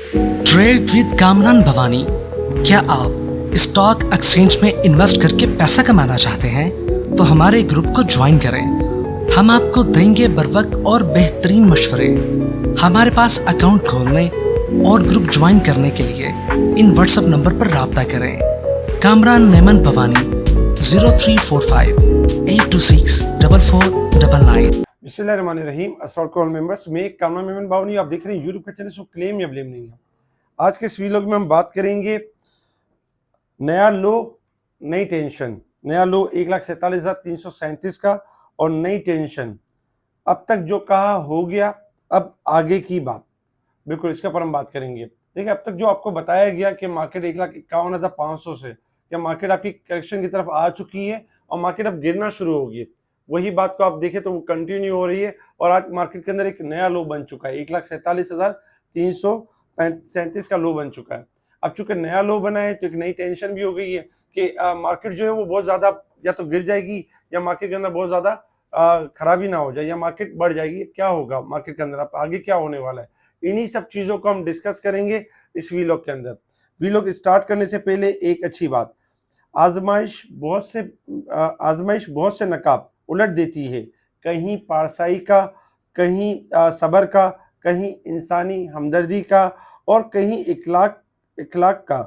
Trade with Kamran Bhavani. क्या आप stock exchange में इन्वेस्ट करके पैसा कमाना चाहते हैं तो हमारे ग्रुप को ज्वाइन करें। हम आपको देंगे बर वक्त और बेहतरीन मशवरे। हमारे पास अकाउंट खोलने और ग्रुप ज्वाइन करने के लिए इन व्हाट्सएप नंबर पर राब्ता करें। कामरान नेमन भवानी 0345-826-4499। बिस्मिल्लाहिर्रहमानिर्रहीम। अस्सलाम वालेकुम ऑल मेंबर्स, मैं कामरान नेमन भवानी, आप देख रहे हैं यूट्यूब का चैनल। सो क्लेम या ब्लेम नहीं है। आज के इस वीडियो में हम बात करेंगे नया लो नई टेंशन। नया लो 1,47,337 का और नई टेंशन अब तक जो कहा हो गया, अब आगे की बात, बिल्कुल इसके पर हम बात करेंगे। देखिए, अब तक जो आपको बताया गया कि मार्केट 1,51,500 से या मार्केट आपकी करेक्शन की तरफ आ चुकी है और मार्केट अब गिरना शुरू होगी, वही बात को आप देखें तो वो कंटिन्यू हो रही है और आज मार्केट के अंदर एक नया लो बन चुका है। 1,47,337 का लो बन चुका है। अब चूंकि नया लो बना है तो एक नई टेंशन भी हो गई है कि मार्केट जो है वो बहुत ज्यादा या तो गिर जाएगी या मार्केट के अंदर बहुत ज्यादा खराबी ना हो जाए या मार्केट बढ़ जाएगी। क्या होगा मार्केट के अंदर, अब आगे क्या होने वाला है, इन्हीं सब चीजों को हम डिस्कस करेंगे इस वीलॉग के अंदर। वीलॉग स्टार्ट करने से पहले एक अच्छी बात, आजमाइश बहुत से नकाब उलट देती है। कहीं पारसाई का, कहीं सबर का, कहीं इंसानी हमदर्दी का और कहीं इखलाक का।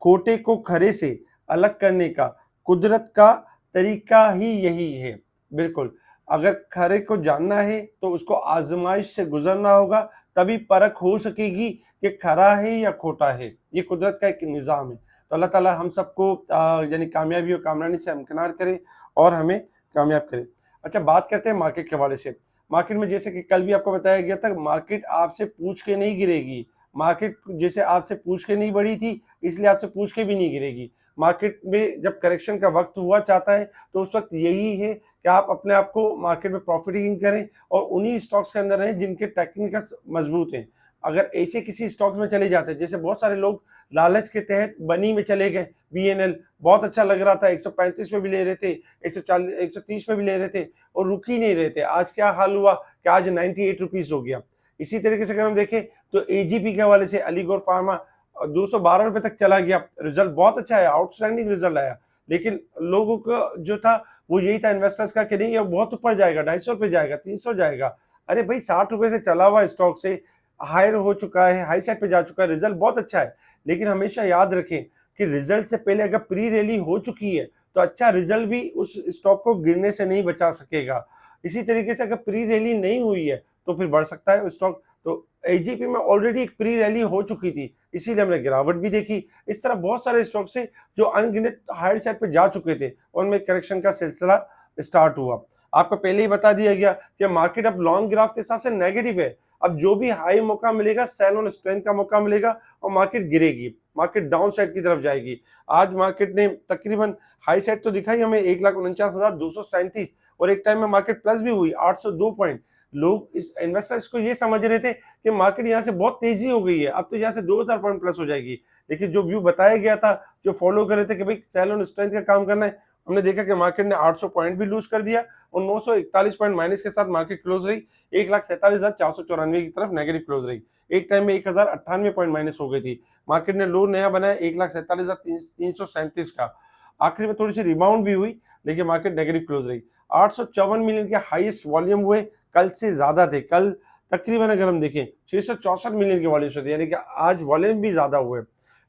खोटे को खरे से अलग करने का कुदरत का तरीका ही यही है। बिल्कुल, अगर खरे को जानना है तो उसको आजमाइश से गुजरना होगा, तभी परख हो सकेगी कि खरा है या खोटा है। ये कुदरत का एक निज़ाम है। तो अल्लाह ताला हम सबको यानी कामयाबी और कामरानी से हमकिनार करे और हमें कामयाब करे। अच्छा, बात करते हैं मार्केट के हवाले से। मार्केट में जैसे कि कल भी आपको बताया गया था, मार्केट आपसे पूछ के नहीं गिरेगी। मार्केट जैसे आपसे पूछ के नहीं बढ़ी थी, इसलिए आपसे पूछ के भी नहीं गिरेगी। मार्केट में जब करेक्शन का वक्त हुआ चाहता है तो उस वक्त यही है कि आप अपने आप को मार्केट में प्रॉफिटिंग करें और उन्हीं स्टॉक्स के अंदर रहें जिनके टेक्निकल मजबूत हैं। अगर ऐसे किसी स्टॉक्स में चले जाते हैं, जैसे बहुत सारे लोग लालच के तहत बनी में चले गए, बीएनएल बहुत अच्छा लग रहा था, 135 में भी ले रहे थे, 140 130 में भी ले रहे थे और रुक ही नहीं रहे थे। आज क्या हाल हुआ कि आज 98 रुपीज हो गया। इसी तरीके से अगर हम देखें तो एजीपी के हवाले से अलीगढ़ फार्मा 212 रुपए तक चला गया। रिजल्ट बहुत अच्छा है, आउटस्टैंडिंग रिजल्ट आया, लेकिन लोगों का जो था वो यही था, इन्वेस्टर्स का, कि नहीं ये बहुत ऊपर जाएगा, 250 रुपए जाएगा, 300 जाएगा। अरे भाई, 60 रुपए से चला हुआ स्टॉक से हायर हो चुका है, हाई साइड पे जा चुका है, रिजल्ट बहुत अच्छा है। लेकिन हमेशा याद रखें कि रिजल्ट से पहले अगर प्री रैली हो चुकी है तो अच्छा रिजल्ट भी उस स्टॉक को गिरने से नहीं बचा सकेगा। इसी तरीके से अगर प्री रैली नहीं हुई है तो फिर बढ़ सकता है स्टॉक। तो एजीपी में ऑलरेडी एक प्री रैली हो चुकी थी, इसीलिए हमने गिरावट भी देखी। इस तरह बहुत सारे स्टॉक से जो अनगिनत हायर साइड पे जा चुके थे उनमें करेक्शन का सिलसिला स्टार्ट हुआ। आपको पहले ही बता दिया गया कि मार्केट अब लॉन्ग ग्राफ के हिसाब से नेगेटिव है। अब जो भी हाई मौका मिलेगा, सेल ऑन स्ट्रेंथ का मौका मिलेगा और मार्केट गिरेगी, मार्केट डाउन साइड की तरफ जाएगी। आज मार्केट ने तकरीबन हाई साइड तो दिखाई हमें 1,49,237 और एक टाइम में मार्केट प्लस भी हुई 802 पॉइंट। लोग इस इन्वेस्टर्स को ये समझ रहे थे कि मार्केट यहाँ से बहुत तेजी हो गई है, अब तो यहाँ से 2,000 पॉइंट प्लस हो जाएगी। लेकिन जो व्यू बताया गया था, जो फॉलो कर रहे थे कि भाई सेल ऑन स्ट्रेंथ का काम करना है, हमने देखा कि मार्केट ने 800 पॉइंट भी लूज कर दिया और 941 पॉइंट माइनस के साथ मार्केट क्लोज रही। 1,47,494 की तरफ नेगेटिव क्लोज रही। एक टाइम में 1,098 पॉइंट माइनस हो गई थी। मार्केट ने लो नया बनाया 1,47,337 का। आखिर में थोड़ी सी रिबाउंड भी हुई, लेकिन मार्केट नेगेटिव क्लोज रही। 854 मिलियन के हाईएस्ट वॉल्यूम हुए, कल से ज्यादा थे। कल तकरीबन अगर हम देखें 664 मिलियन के वॉल्यूम थे, यानी कि आज वॉल्यूम भी ज्यादा हुए।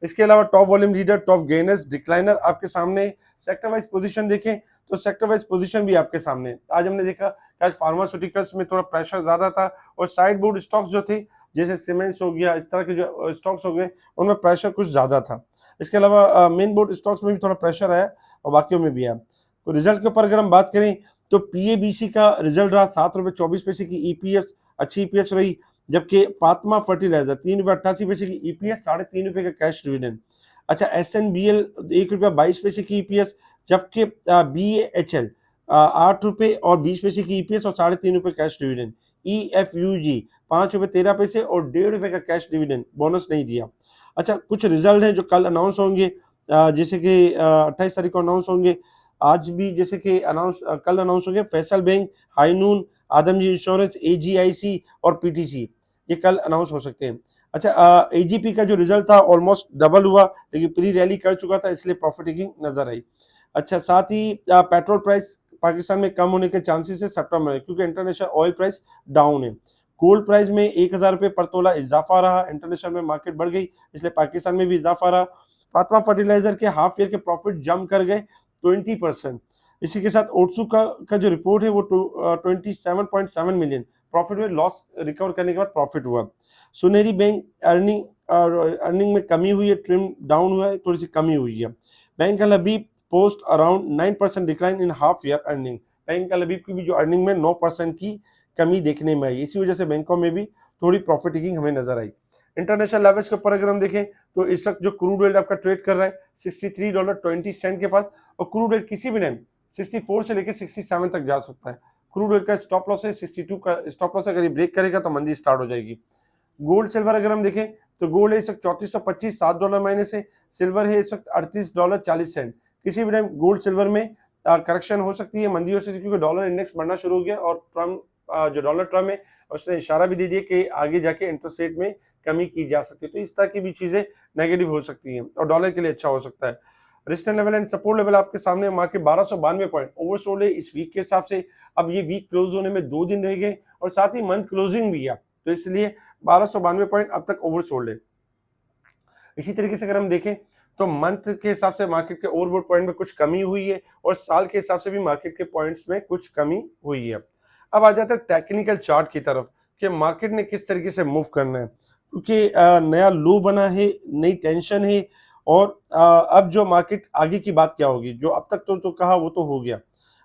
इसके अलावा top volume leader, top gainers, decliner आपके सामने। सेक्टर वाइज पोजीशन देखें तो सेक्टर वाइज पोजीशन भी आपके सामने। आज हमने देखा कि आज फार्मास्यूटिकल्स में थोड़ा प्रेशर ज्यादा था और साइड बोर्ड स्टॉक्स जो थे, जैसे सीमेंट्स हो गया, इस तरह के जो स्टॉक्स हो गए, उनमें प्रेशर कुछ ज्यादा था। इसके अलावा मेन बोर्ड स्टॉक्स में भी थोड़ा प्रेशर आया और बाकियों में भी आया। तो रिजल्ट के ऊपर अगर हम बात करें तो पीएबीसी का रिजल्ट रहा 7 रुपए 24 पैसे की ईपीएस, अच्छी ईपीएस रही। जबकि फातिमा फर्टिलाइजर 3 रुपए 88 पैसे की ईपीएस, 3.5 रुपए का कैश डिविडेंड। अच्छा, एसएनबीएल 1 रुपया 22 पैसे की ईपीएस, जबकि बीएचएल 8 रुपए और 20 पैसे की ईपीएस और 3.5 रुपए कैश डिविडेंड। ईएफयूजी 5 रुपए 13 पैसे और 1.5 रुपए का कैश डिविडेंड, बोनस नहीं दिया। अच्छा, कुछ रिजल्ट हैं जो कल अनाउंस होंगे, जैसे कि 28 तारीख को अनाउंस होंगे। आज भी जैसे कि कल अनाउंस होंगे फैसल बैंक, हाईनून, आदमजी इंश्योरेंस, एजीआईसी और पीटीसी। ये कल अनाउंस हो सकते हैं। अच्छा, एजीपी का जो रिजल्ट था ऑलमोस्ट डबल हुआ, लेकिन प्री रैली कर चुका था, इसलिए प्रॉफिट टेकिंग नजर आई। अच्छा, साथ ही पेट्रोल प्राइस पाकिस्तान में कम होने के चांसेस है सितंबर में, क्योंकि इंटरनेशनल ऑयल प्राइस डाउन है। गोल्ड प्राइस में 1000 रुपये पर तोला इजाफा रहा, इंटरनेशनल में मार्केट बढ़ गई, इसलिए पाकिस्तान में भी इजाफा रहा। फातमा फर्टिलाइजर के हाफ ईयर के प्रॉफिट जम कर गए 20%। इसी के साथ ओट्सू का जो रिपोर्ट है वो 27.7 मिलियन प्रॉफिट में, लॉस रिकवर करने के बाद प्रॉफिट हुआ। सुनहरी बैंक अर्निंग में कमी हुई है, ट्रिम डाउन हुआ है, थोड़ी सी कमी हुई है। Bank Al Habib post around 9% decline in half year earning. Bank Al Habib की भी जो अर्निंग में 9% की कमी देखने में आई, इसी वजह से बैंकों में भी थोड़ी प्रॉफिट टेकिंग हमें नजर आई। इंटरनेशनल लेवल्स के ऊपर अगर हम देखें तो इस वक्त जो क्रूड ऑयल आपका ट्रेड कर रहा है $63.20 के पास, और क्रूड ऑयल किसी भी टाइम 64 से लेकर 67 तक जा सकता है। क्रूड ऑयल का स्टॉप लॉस है 62 का स्टॉप लॉस, अगर ये ब्रेक करेगा तो मंदी स्टार्ट हो जाएगी। गोल्ड सिल्वर अगर हम देखें तो गोल्ड है इस वक्त 3425, $7 माइनस है। सिल्वर है इस वक्त $38.40। किसी भी टाइम गोल्ड सिल्वर में करेक्शन हो सकती है, मंदी हो सकती है, क्योंकि डॉलर इंडेक्स बढ़ना शुरू हो गया, और ट्रम्प जो डोनाल्ड ट्रम्प है उसने इशारा भी दे दिया कि आगे जाके इंटरेस्ट रेट में कमी की जा सकती है। तो इस तरह की भी चीजें नेगेटिव हो सकती हैं और डॉलर के लिए अच्छा हो सकता है। Resistance level and support level आपके सामने, मार्केट 1292 पॉइंट ओवरसोल्ड है इस वीक के हिसाब से। अब ये वीक क्लोज होने में 2 दिन रह गए और साथ ही मंथ क्लोजिंग भी है, तो इसलिए 1292 पॉइंट अब तक ओवरसोल्ड है। इसी तरीके से अगर हम देखें तो मंथ के हिसाब से मार्केट के ओवरबोट पॉइंट में कुछ कमी हुई है, और साल के हिसाब से भी मार्केट के पॉइंट्स में कुछ कमी हुई है। अब आ जाता है टेक्निकल चार्ट की तरफ कि मार्केट ने किस तरीके से मूव करना है, क्योंकि नया लो बना है, नई टेंशन है, और अब जो मार्केट आगे की बात क्या होगी, जो अब तक तो कहा वो तो हो गया।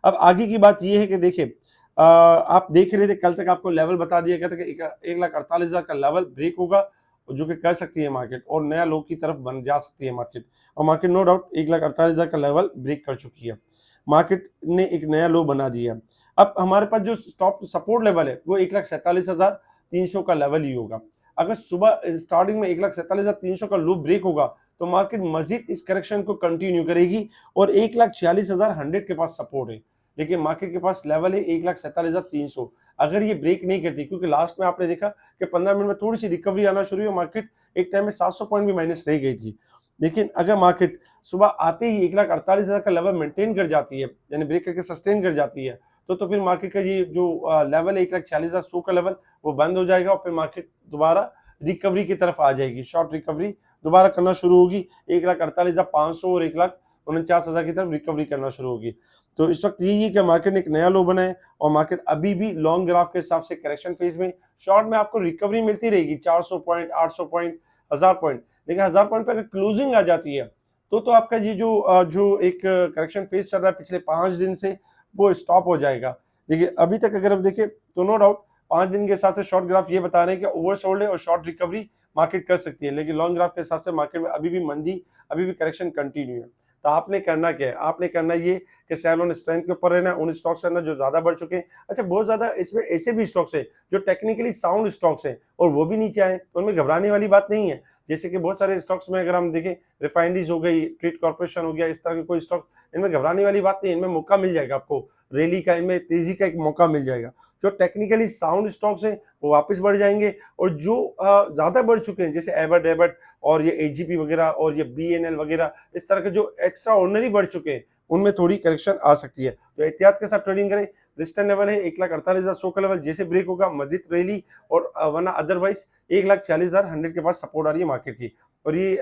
अब आगे की बात ये है कि देखिए, आप देख रहे थे कल तक आपको लेवल बता दिया गया था कि 1,48,000 का लेवल ब्रेक होगा, जो कि कर सकती है मार्केट, और नया लो की तरफ बन जा सकती है मार्केट, और मार्केट नो डाउट 1,48,000 का लेवल ब्रेक कर चुकी है। मार्केट ने एक नया लो बना दिया। अब हमारे पास जो स्टॉप सपोर्ट लेवल है वो 1,47,300 का लेवल ही होगा। अगर सुबह स्टार्टिंग में 1,47,300 का लो ब्रेक होगा तो मार्केट मजीद इस करेक्शन को कंटिन्यू करेगी, और 1,46,100 के पास सपोर्ट है, लेकिन मार्केट के पास लेवल है 1,47,300। अगर ये ब्रेक नहीं करती, क्योंकि लास्ट में आपने देखा कि 15 मिनट में थोड़ी सी रिकवरी आना शुरू हुई, मार्केट एक टाइम में 700 पॉइंट भी माइनस रह गई थी, लेकिन अगर मार्केट सुबह आते ही 1,48,000 का लेवल मेंटेन कर जाती है, यानी ब्रेक करके सस्टेन कर जाती है, तो फिर मार्केट का ये जो लेवल है 1,46,100 का लेवल वो बंद हो जाएगा, और फिर मार्केट दोबारा रिकवरी की तरफ आ जाएगी, शॉर्ट रिकवरी दोबारा करना शुरू होगी, 1,48,500 और 1,49,000 की तरफ रिकवरी करना शुरू होगी। तो इस वक्त यही है कि मार्केट ने एक नया लो बनाया, और मार्केट अभी भी लॉन्ग ग्राफ के हिसाब से करेक्शन फेज में। शॉर्ट में आपको रिकवरी मिलती रहेगी 400 पॉइंट, 800 पॉइंट, 1000 पॉइंट, लेकिन 1000 पॉइंट पे अगर क्लोजिंग आ जाती है तो आपका ये जो एक करेक्शन फेज चल रहा है पिछले 5 दिन से, वो स्टॉप हो जाएगा। देखिए अभी तक अगर हम देखें तो नो डाउट 5 दिन के हिसाब से शॉर्ट ग्राफ ये बता रहे हैं कि ओवरसोल्ड है और शॉर्ट रिकवरी मार्केट कर सकती है, लेकिन लॉन्ग ग्राफ के हिसाब से मार्केट में अभी भी मंदी, अभी भी करेक्शन कंटिन्यू है। तो आपने करना क्या है, आपने करना ये कि सेल ऑन स्ट्रेंथ के ऊपर रहना, उन स्टॉक्स के अंदर जो ज्यादा बढ़ चुके हैं। अच्छा, बहुत ज्यादा इसमें ऐसे भी स्टॉक्स है जो टेक्निकली साउंड स्टॉक्स हैं और वो भी नीचे आए, तो उनमें घबराने वाली बात नहीं है। जैसे कि बहुत सारे स्टॉक्स में अगर हम देखें, रिफाइनरीज हो गई, ट्रेड कॉर्पोरेशन हो गया, इस तरह के कोई स्टॉक, इनमें घबराने वाली बात नहीं है, इनमें मौका मिल जाएगा आपको, रैली का, इनमें तेजी का एक मौका मिल जाएगा। जो टेक्निकली साउंड स्टॉक्स हैं वो वापस बढ़ जाएंगे, और जो ज्यादा बढ़ चुके हैं जैसे एबट और ये एजीपी वगैरह और ये बीएनएल वगैरह, इस तरह के जो एक्स्ट्रा ऑर्डिनरी बढ़ चुके हैं उनमें थोड़ी करेक्शन आ सकती है। तो एहतियात के साथ ट्रेडिंग करें। रेजिस्टेंस लेवल है 1,48,100 का लेवल, जैसे ब्रेक होगा मजीद रैली, और वरना अदरवाइज 1,46,100 के पास सपोर्ट आ रही है मार्केट की, और ये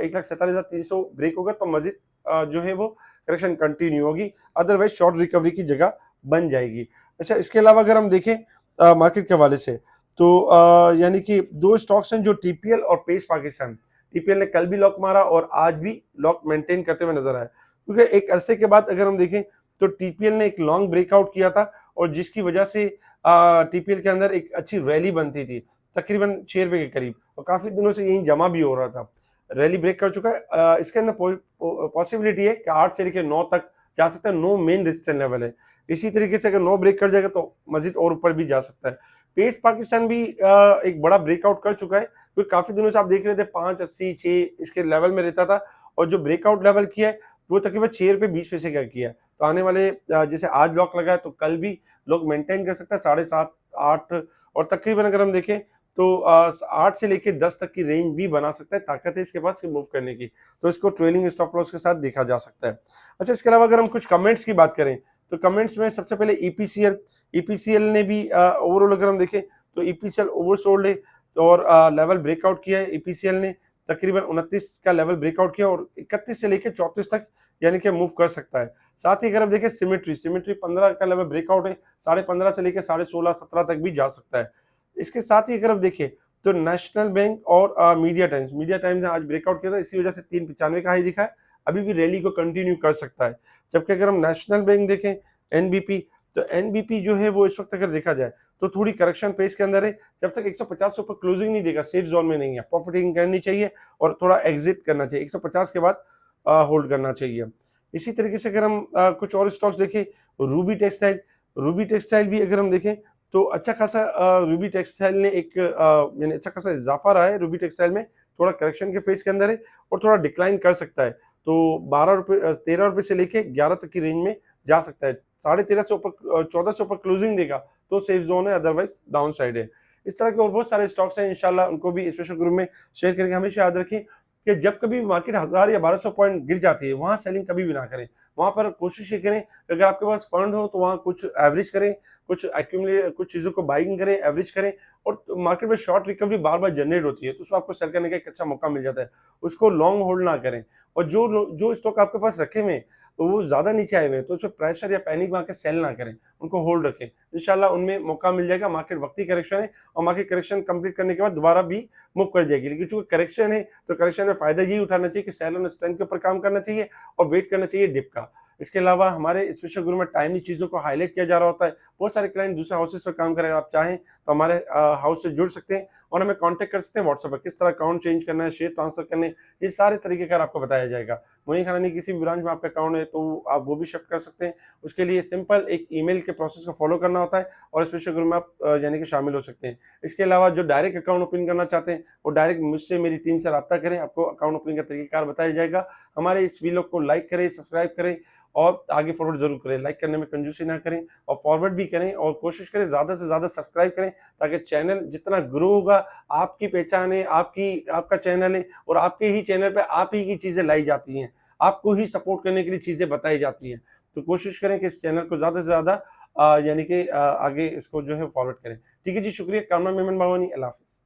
1,47,300 ब्रेक होगा तो मजीद जो है वो करेक्शन कंटिन्यू होगी, अदरवाइज शॉर्ट रिकवरी की जगह बन जाएगी। अच्छा, इसके अलावा अगर हम देखें मार्केट के हवाले से तो यानी कि 2 स्टॉक्स हैं जो टीपीएल और पेस पाकिस्तान। टीपीएल ने कल भी लॉक मारा और आज भी लॉक मेंटेन करते हुए नजर आया, क्योंकि एक अरसे के बाद अगर हम देखें तो टीपीएल ने एक लॉन्ग ब्रेकआउट किया था, और जिसकी वजह से टीपीएल के अंदर एक अच्छी रैली बनती थी तकरीबन 6 रुपए के करीब, और काफी दिनों से यही जमा भी हो रहा था। रैली ब्रेक कर चुका है। इसके अंदर पॉसिबिलिटी है कि 8 से लेकर 9 तक जा सकता है, 9 मेन रेजिस्टेंस लेवल है। इसी तरीके से अगर 9 ब्रेक कर जाएगा तो मजीद और ऊपर भी जा सकता है। पेस पाकिस्तान भी एक बड़ा ब्रेकआउट कर चुका है, क्योंकि काफी दिनों से आप देख रहे थे 5.80, 6 इसके लेवल में रहता था, और जो ब्रेकआउट लेवल किया है वो तकरीबन 6 रुपए 20 पैसे का किया है। तो आने वाले जैसे आज लॉक लगा है तो कल भी लोग मेंटेन कर सकता है 7.5, 8, और तकरीबन अगर हम देखें तो 8 से लेके 10 तक की रेंज भी बना सकता है, ताकत है इसके पास मूव करने की। तो इसको ट्रेलिंग स्टॉप लॉस के साथ देखा जा सकता है। अच्छा, इसके अलावा अगर हम कुछ कमेंट्स की बात करें तो कमेंट्स में सबसे पहले ईपीसीएल ने भी ओवरऑल अगर हम देखें तो ईपीसीएल ओवरसोल्ड है और लेवल ब्रेकआउट किया है। ईपीसीएल ने तकरीबन 29 का लेवल ब्रेकआउट किया और 31 से लेकर 34 तक यानी कि मूव कर सकता है। साथ ही अगर आप देखें सिमेट्री 15 का लेवल ब्रेकआउट है, 15.5 से लेकर 16.5-17 तक भी जा सकता है। इसके साथ ही अगर आप देखें तो नेशनल बैंक और मीडिया टाइम्स ने आज ब्रेकआउट किया था, इसी वजह से 395 का हाई दिखा है, अभी भी रैली को कंटिन्यू कर सकता है। जबकि अगर हम नेशनल बैंक देखें एनबीपी, तो एनबीपी जो है वो इस वक्त अगर देखा जाए तो थोड़ी करेक्शन फेज के अंदर है। जब तक 150 से ऊपर क्लोजिंग नहीं देगा, सेफ जोन में नहीं है, प्रॉफिटिंग करनी चाहिए और थोड़ा एग्जिट करना चाहिए, 150 के बाद होल्ड करना चाहिए। इसी तरीके से अगर हम कुछ और स्टॉक्स देखें, रूबी टेक्सटाइल भी अगर हम देखें तो अच्छा खासा रूबी टेक्सटाइल ने एक यानी अच्छा खासा इजाफा रहा है। रूबी टेक्सटाइल में थोड़ा करेक्शन के फेज के अंदर है और थोड़ा डिक्लाइन कर सकता है। तो 13 रुपए से लेके 11 तक की रेंज में जा सकता है। 13.5 से ऊपर 14 से ऊपर क्लोजिंग देगा तो सेफ जोन है, अदरवाइज डाउन साइड है। इस तरह के और बहुत सारे स्टॉक्स हैं, इंशाल्लाह उनको भी स्पेशल ग्रुप में शेयर करेंगे। हमेशा याद रखें कि जब कभी मार्केट 1000 या 1200 पॉइंट गिर जाती है, वहां सेलिंग कभी भी ना करें। वहां पर कोशिश ये करें अगर आपके पास फंड हो तो वहां कुछ एवरेज करें, कुछ एक्यूमुलेट, कुछ चीजों को बाइंग करें, एवरेज करें। और मार्केट में शॉर्ट रिकवरी बार बार जनरेट होती है तो उसमें आपको सेल करने का एक अच्छा मौका मिल जाता है, उसको लॉन्ग होल्ड ना करें। और जो स्टॉक आपके पास रखे हुए हैं तो वो ज्यादा नीचे आए हुए हैं तो उसमें प्रेशर या पैनिक में आके सेल ना करें, उनको होल्ड रखें। इंशाल्लाह उनमें मौका मिल जाएगा। मार्केट वक्ती करेक्शन है और मार्केट करेक्शन कंप्लीट करने के बाद दोबारा भी मूव कर जाएगी, लेकिन चूंकि करेक्शन है तो करेक्शन में फायदा यही उठाना चाहिए कि सेल और स्ट्रेंथ के ऊपर काम करना चाहिए और वेट करना चाहिए डिप का। इसके अलावा हमारे स्पेशल ग्रुप में टाइमली चीजों को हाईलाइट किया जा रहा होता है। बहुत सारे क्लाइंट दूसरे हाउसेस पर काम करें, आप चाहें तो हमारे हाउस से जुड़ सकते हैं और हमें कांटेक्ट कर सकते हैं व्हाट्सएप पर। किस तरह अकाउंट चेंज करना है, शेयर ट्रांसफर करने, ये सारे तरीके का आपको बताया जाएगा। वहीं खाना नहीं किसी भी ब्रांच में आपका अकाउंट है तो आप वो भी शिफ्ट कर सकते हैं। उसके लिए सिंपल एक ईमेल के प्रोसेस को फॉलो करना होता है और स्पेशल ग्रुप में आप यानी कि शामिल हो सकते हैं। इसके अलावा जो डायरेक्ट अकाउंट ओपन करना चाहते हैं वो डायरेक्ट मुझसे, मेरी टीम से राब्ता करें, आपको अकाउंट ओपनिंग का तरीकाकार बताया जाएगा। हमारे इस वीडियो को लाइक करें, सब्सक्राइब करें और आगे फॉरवर्ड जरूर करें। लाइक करने में कंजूसी ना करें और फॉरवर्ड भी करें और कोशिश करें ज़्यादा से ज़्यादा सब्सक्राइब करें, ताकि चैनल जितना ग्रो होगा, आपकी पहचान है, आपका चैनल है और आपके ही चैनल पे आप ही की चीज़ें लाई जाती हैं, आपको ही सपोर्ट करने के लिए चीज़ें बताई जाती हैं। तो कोशिश करें कि इस चैनल को ज़्यादा से ज़्यादा यानी कि आगे इसको जो है फॉरवर्ड करें। ठीक है जी, शुक्रिया। कामरान मेमन बावानी, अल्लाह हाफिज़।